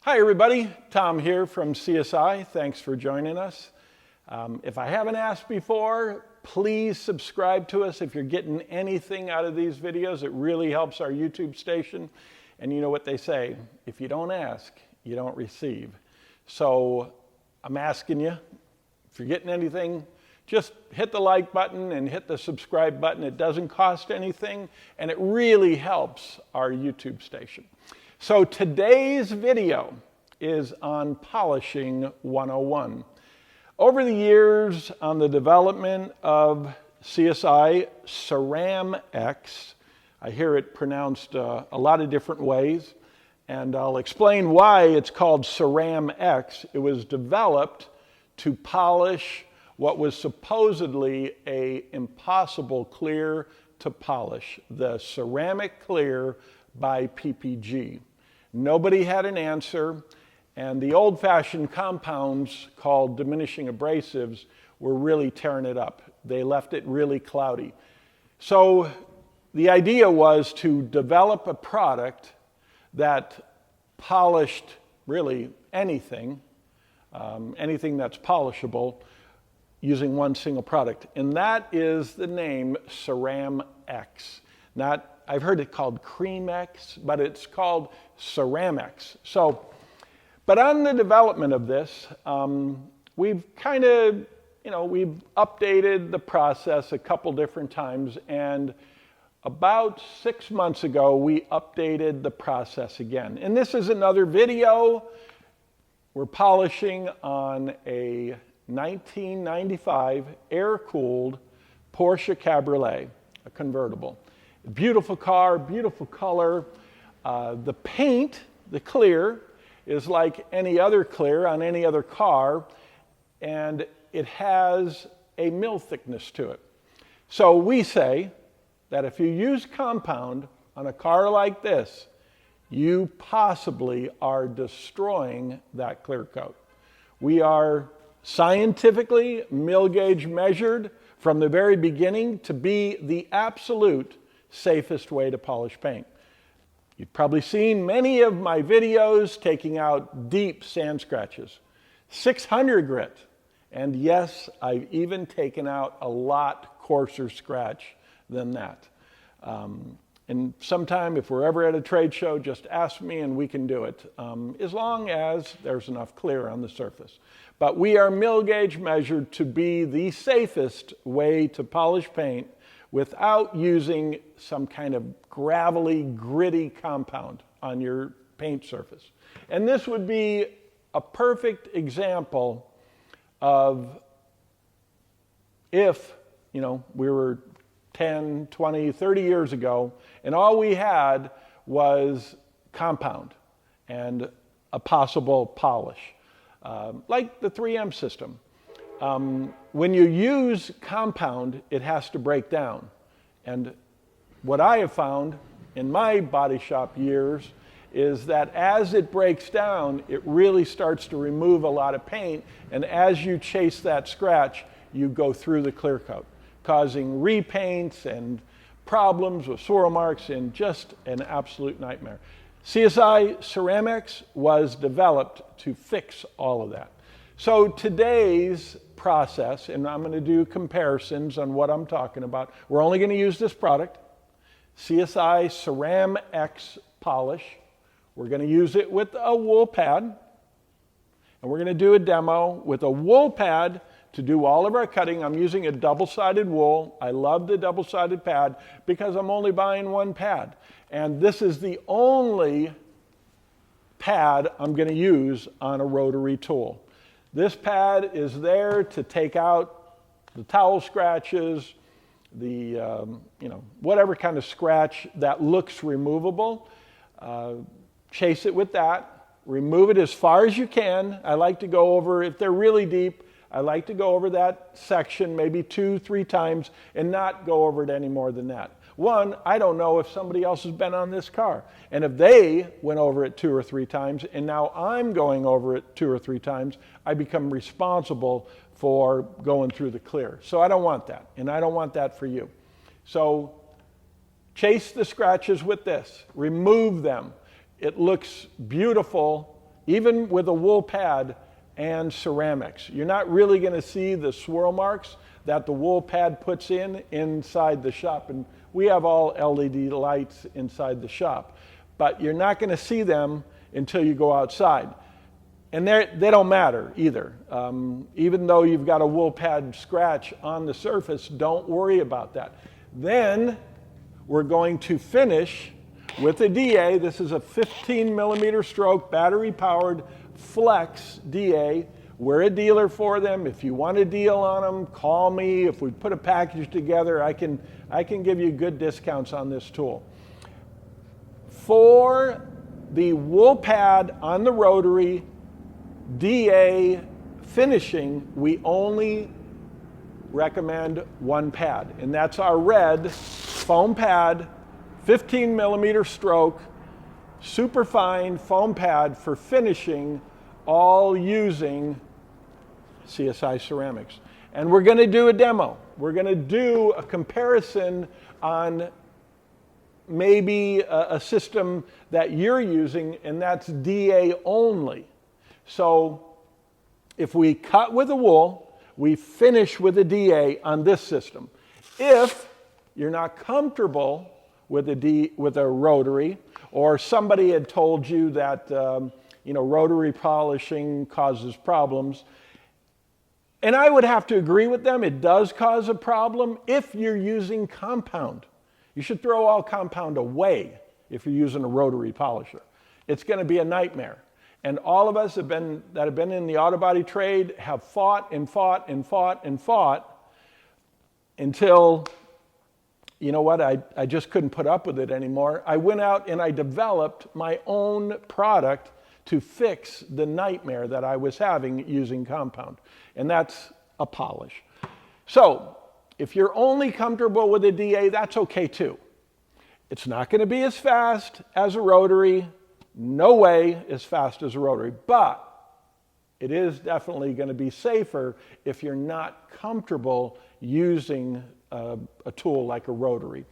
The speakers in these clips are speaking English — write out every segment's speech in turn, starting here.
Hi everybody, Tom here from CSI. Thanks for joining us. If I haven't asked before, please subscribe to us if you're getting anything out of these videos. It really helps our YouTube station. And you know what they say, if you don't ask, you don't receive. So I'm asking you, if you're getting anything, just hit the like button and hit the subscribe button. It doesn't cost anything, and it really helps our YouTube station. So today's video is on Polishing 101. Over the years on the development of CSI Ceram-X, I hear it pronounced a lot of different ways, and I'll explain why it's called Ceram-X. It was developed to polish what was supposedly an impossible clear to polish, the ceramic clear by PPG. Nobody had an answer, and the old-fashioned compounds called diminishing abrasives were really tearing it up. They left it really cloudy. So the idea was to develop a product that polished really anything, anything that's polishable, using one single product. And that is the name Ceram-X. I've heard it called Cream-X, but it's called Ceram-X. But on the development of this, we've kind of, we've updated the process a couple different times, and about 6 months ago, we updated the process again. And this is another video. We're polishing on a 1995 air-cooled Porsche Cabriolet, a convertible. Beautiful car, beautiful color. The paint, the clear, is like any other clear on any other car, and it has a mil thickness to it. So we say that if you use compound on a car like this, you possibly are destroying that clear coat. We are scientifically mil gauge measured from the very beginning to be the absolute safest way to polish paint. You've probably seen many of my videos taking out deep sand scratches, 600 grit, and yes, I've even taken out a lot coarser scratch than that. And sometime, if we're ever at a trade show, just ask me and we can do it, as long as there's enough clear on the surface. But we are mil gauge measured to be the safest way to polish paint without using some kind of gravelly, gritty compound on your paint surface. And this would be a perfect example of if, we were 10, 20, 30 years ago, and all we had was compound and a possible polish, like the 3M system. When you use compound, it has to break down. And what I have found in my body shop years is that as it breaks down, it really starts to remove a lot of paint. And as you chase that scratch, you go through the clear coat, causing repaints and problems with swirl marks and just an absolute nightmare. CSI Ceram-X was developed to fix all of that. So today's process, and I'm going to do comparisons on what I'm talking about. We're only going to use this product, CSI Ceram-X polish. We're going to use it with a wool pad, and we're going to do a demo with a wool pad to do all of our cutting. I'm using a double-sided wool. I love the double-sided pad because I'm only buying one pad. And this is the only pad I'm going to use on a rotary tool. This pad is there to take out the towel scratches, the, whatever kind of scratch that looks removable. Chase it with that. Remove it as far as you can. I like to go over, if they're really deep, I like to go over that section maybe 2-3 times and not go over it any more than that. One, I don't know if somebody else has been on this car. And if they went over it 2 or 3 times and now I'm going over it 2 or 3 times, I become responsible for going through the clear. So I don't want that, and I don't want that for you. So chase the scratches with this. Remove them. It looks beautiful even with a wool pad and Ceram-X. You're not really going to see the swirl marks that the wool pad puts inside the shop. And we have all LED lights inside the shop. But you're not going to see them until you go outside. And they don't matter either. Even though you've got a wool pad scratch on the surface, don't worry about that. Then we're going to finish with a DA. This is a 15 millimeter stroke battery powered flex DA. We're a dealer for them. If you want a deal on them, call me. If we put a package together, I can give you good discounts on this tool. For the wool pad on the Rotary DA finishing, we only recommend one pad, and that's our red foam pad, 15 millimeter stroke, super fine foam pad for finishing, all using CSI Ceram-X. And we're going to do a demo. We're going to do a comparison on maybe a system that you're using, and that's DA only. So if we cut with a wool, we finish with a DA on this system. If you're not comfortable with a Rotary, or somebody had told you that Rotary polishing causes problems, and I would have to agree with them, it does cause a problem if you're using compound. You should throw all compound away if you're using a Rotary polisher. It's going to be a nightmare. And all of us that have been in the auto body trade have fought and fought and fought and fought until, you know what, I just couldn't put up with it anymore. I went out and I developed my own product to fix the nightmare that I was having using compound. And that's a polish. So if you're only comfortable with a DA, that's okay too. It's not going to be as fast as a Rotary. No way as fast as a Rotary, but it is definitely going to be safer if you're not comfortable using a tool like a Rotary.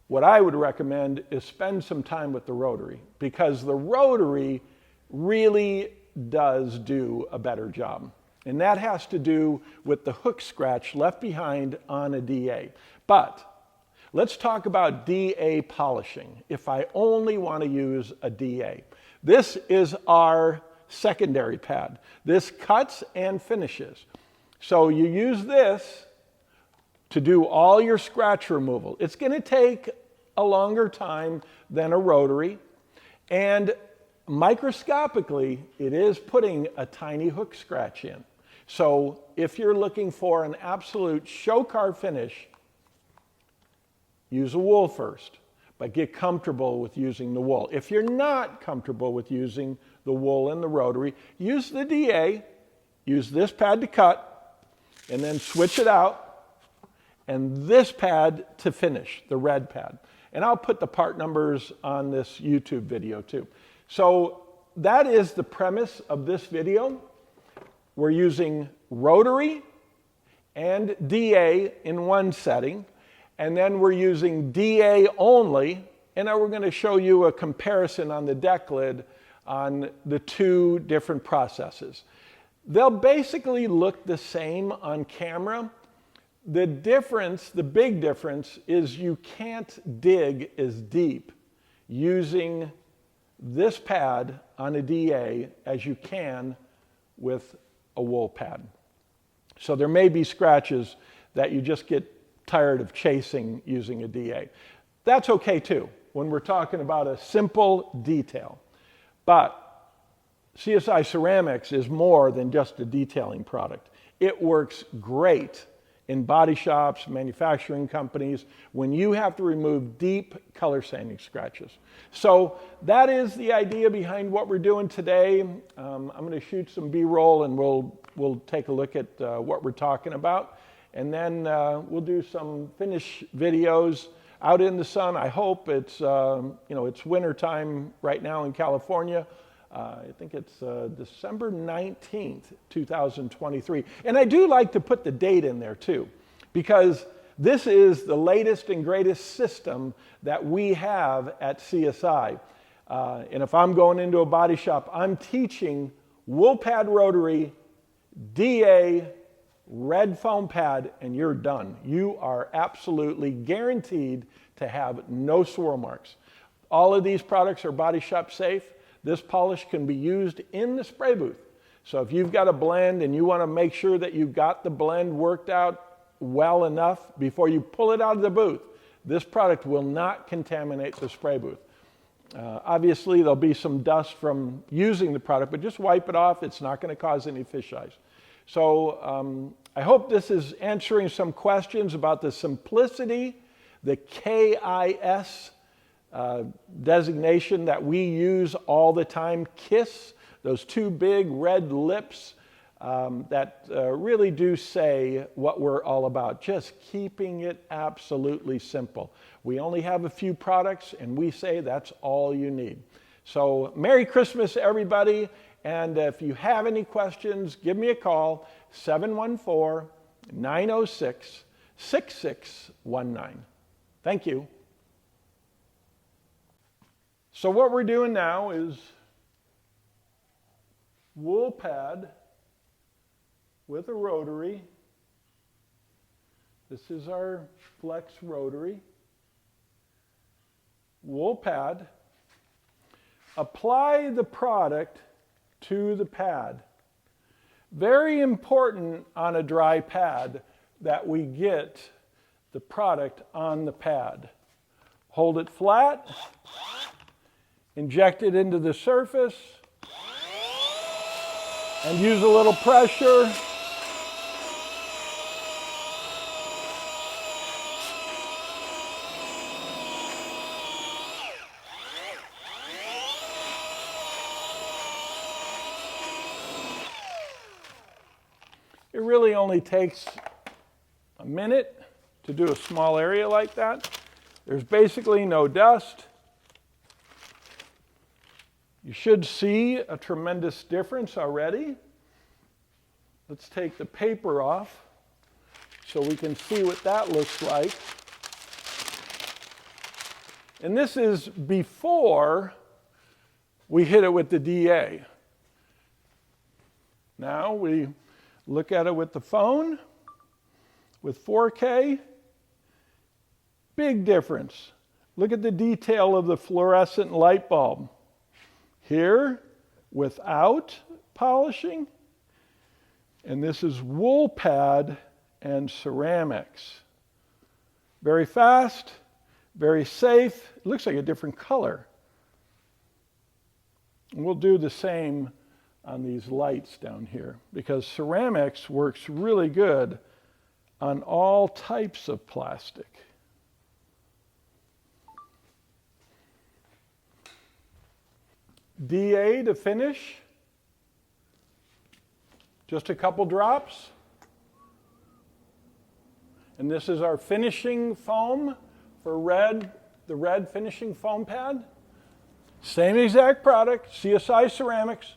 What I would recommend is spend some time with the Rotary, because the Rotary really does do a better job. And that has to do with the hook scratch left behind on a DA. But let's talk about DA polishing if I only want to use a DA. This is our secondary pad. This cuts and finishes. So you use this to do all your scratch removal. It's going to take a longer time than a Rotary, and microscopically it is putting a tiny hook scratch in. So if you're looking for an absolute show car finish, use a wool first, but get comfortable with using the wool. If you're not comfortable with using the wool and the Rotary, use the DA, use this pad to cut, and then switch it out, and this pad to finish, the red pad. And I'll put the part numbers on this YouTube video too. So that is the premise of this video. We're using Rotary and DA in one setting, and then we're using DA only, and now we're going to show you a comparison on the deck lid on the two different processes. They'll basically look the same on camera. The difference, the big difference, is you can't dig as deep using this pad on a DA as you can with a wool pad. So there may be scratches that you just get tired of chasing using a DA. That's okay too when we're talking about a simple detail. But CSI Ceram-X is more than just a detailing product. It works great in body shops, manufacturing companies, when you have to remove deep color sanding scratches. So that is the idea behind what we're doing today. I'm going to shoot some B-roll, and we'll take a look at what we're talking about. And then we'll do some finish videos out in the sun. I hope it's, it's winter time right now in California. I think it's December 19th, 2023. And I do like to put the date in there too, because this is the latest and greatest system that we have at CSI. And if I'm going into a body shop, I'm teaching wool pad rotary, DA, red foam pad, and you're done. You are absolutely guaranteed to have no swirl marks. All of these products are body shop safe. This polish can be used in the spray booth. So if you've got a blend and you want to make sure that you've got the blend worked out well enough before you pull it out of the booth, this product will not contaminate the spray booth. Obviously, there'll be some dust from using the product, but just wipe it off. It's not going to cause any fish eyes. So I hope this is answering some questions about the simplicity, the KIS designation that we use all the time, KISS, those two big red lips that really do say what we're all about, just keeping it absolutely simple. We only have a few products, and we say that's all you need. So Merry Christmas, everybody, and if you have any questions, give me a call, 714-906-6619. Thank you. So what we're doing now is wool pad with a rotary. This is our Flex rotary. Wool pad. Apply the product to the pad. Very important on a dry pad that we get the product on the pad. Hold it flat, inject it into the surface, and use a little pressure. It really only takes a minute to do a small area like that. There's basically no dust. You should see a tremendous difference already. Let's take the paper off so we can see what that looks like. And this is before we hit it with the DA. Now we look at it with the phone, with 4K. Big difference. Look at the detail of the fluorescent light bulb. Here, without polishing. And this is wool pad and Ceram-X. Very fast, very safe. It looks like a different color. And we'll do the same on these lights down here, because Ceram-X works really good on all types of plastic. DA to finish. Just a couple drops. And this is our finishing foam for the red finishing foam pad. Same exact product, CSI Ceram-X.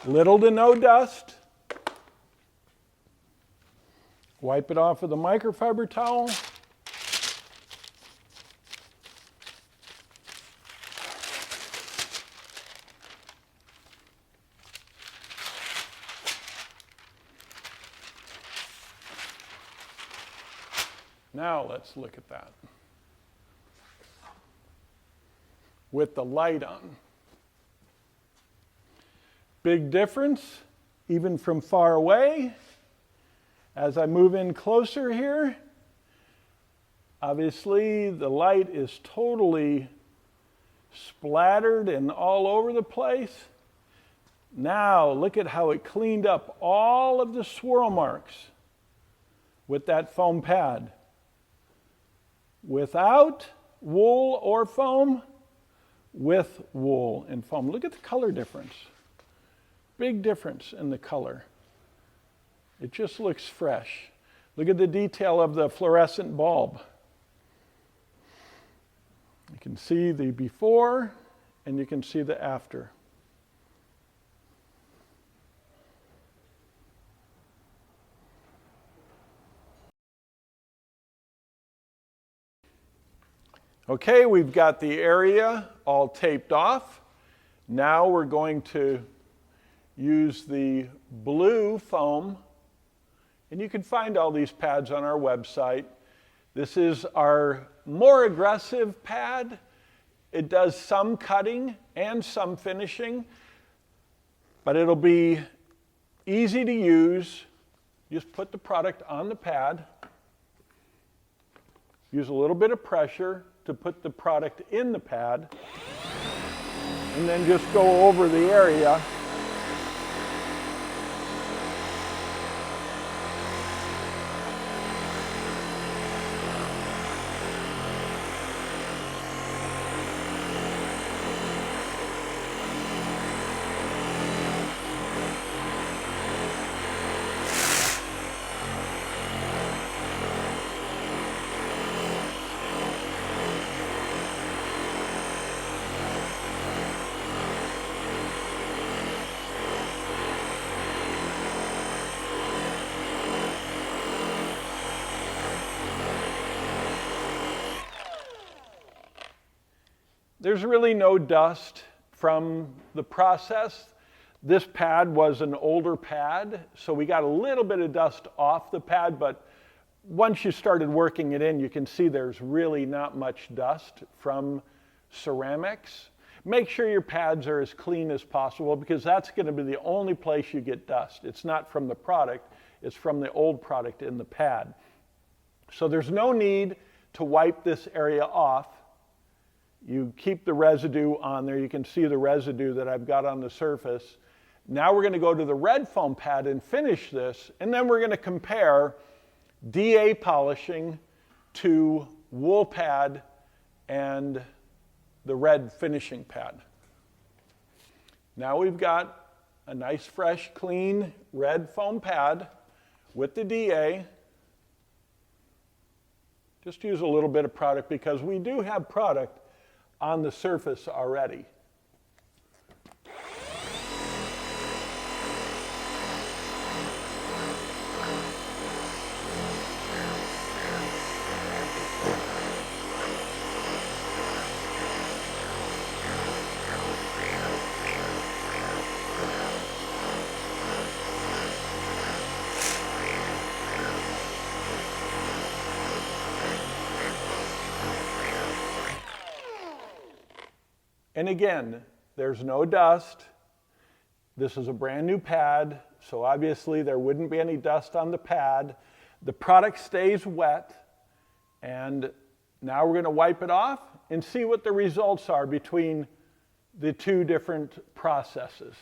Little to no dust. Wipe it off with a microfiber towel. Now let's look at that with the light on. Big difference, even from far away. As I move in closer here, obviously the light is totally splattered and all over the place. Now look at how it cleaned up all of the swirl marks with that foam pad. Without wool or foam, with wool and foam. Look at the color difference. Big difference in the color. It just looks fresh. Look at the detail of the fluorescent bulb. can see the before and you can see the after. Okay, we've got the area all taped off. Now we're going to use the blue foam, and you can find all these pads on our website. This is our more aggressive pad. It does some cutting and some finishing, but it'll be easy to use. Just put the product on the pad. Use a little bit of pressure to put the product in the pad, and then just go over the area. There's really no dust from the process. This pad was an older pad, so we got a little bit of dust off the pad, but once you started working it in, you can see there's really not much dust from Ceram-X. Make sure your pads are as clean as possible, because that's going to be the only place you get dust. It's not from the product, it's from the old product in the pad. So there's no need to wipe this area off. You keep the residue on there. You can see the residue that I've got on the surface. Now we're going to go to the red foam pad and finish this, and then we're going to compare DA polishing to wool pad and the red finishing pad. Now we've got a nice, fresh, clean red foam pad with the DA. Just use a little bit of product because we do have product on the surface already. And again, there's no dust. This is a brand new pad, so obviously there wouldn't be any dust on the pad. The product stays wet, and now we're going to wipe it off and see what the results are between the two different processes.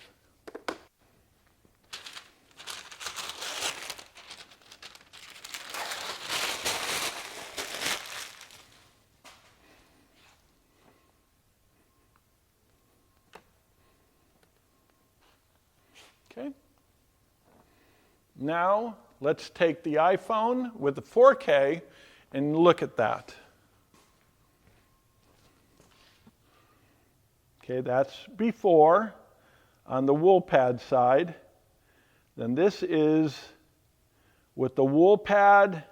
Okay. Now, let's take the iPhone with the 4K and look at that. Okay, that's before on the wool pad side. Then this is with the wool pad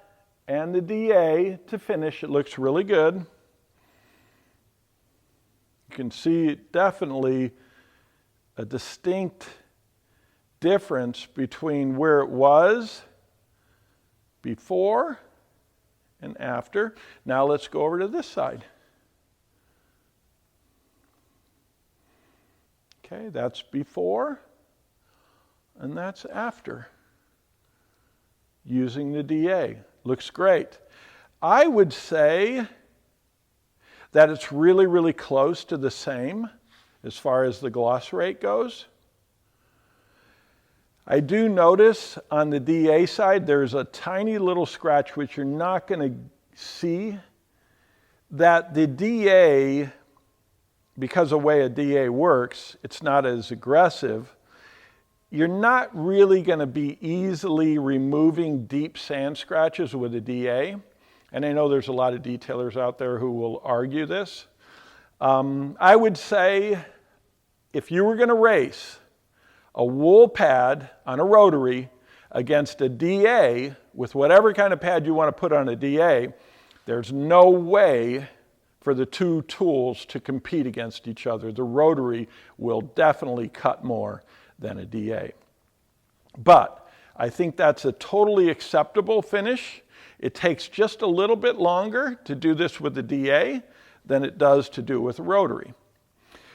and the DA to finish. It looks really good. You can see definitely a distinct difference between where it was before and after. Now let's go over to this side. Okay, that's before and that's after using the DA. Looks great. I would say that it's really, really close to the same as far as the gloss rate goes. I do notice on the DA side there's a tiny little scratch which you're not going to see, that the DA, because of the way a DA works, it's not as aggressive. You're not really going to be easily removing deep sand scratches with a DA. And I know there's a lot of detailers out there who will argue this. I would say if you were going to race a wool pad on a rotary against a DA with whatever kind of pad you want to put on a DA, there's no way for the two tools to compete against each other. The rotary will definitely cut more than a DA. But I think that's a totally acceptable finish. It takes just a little bit longer to do this with the DA than it does to do with a rotary.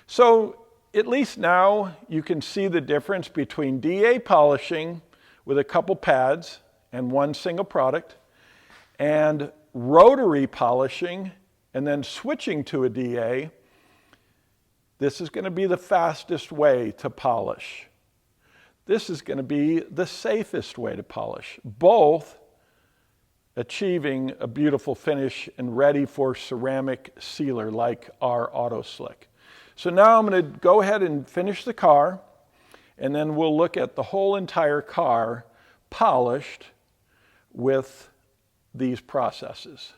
So at least now you can see the difference between DA polishing with a couple pads and one single product, and rotary polishing and then switching to a DA. This is going to be the fastest way to polish. This is going to be the safest way to polish, both achieving a beautiful finish and ready for ceramic sealer like our Auto Slick. So now I'm going to go ahead and finish the car, and then we'll look at the whole entire car polished with these processes.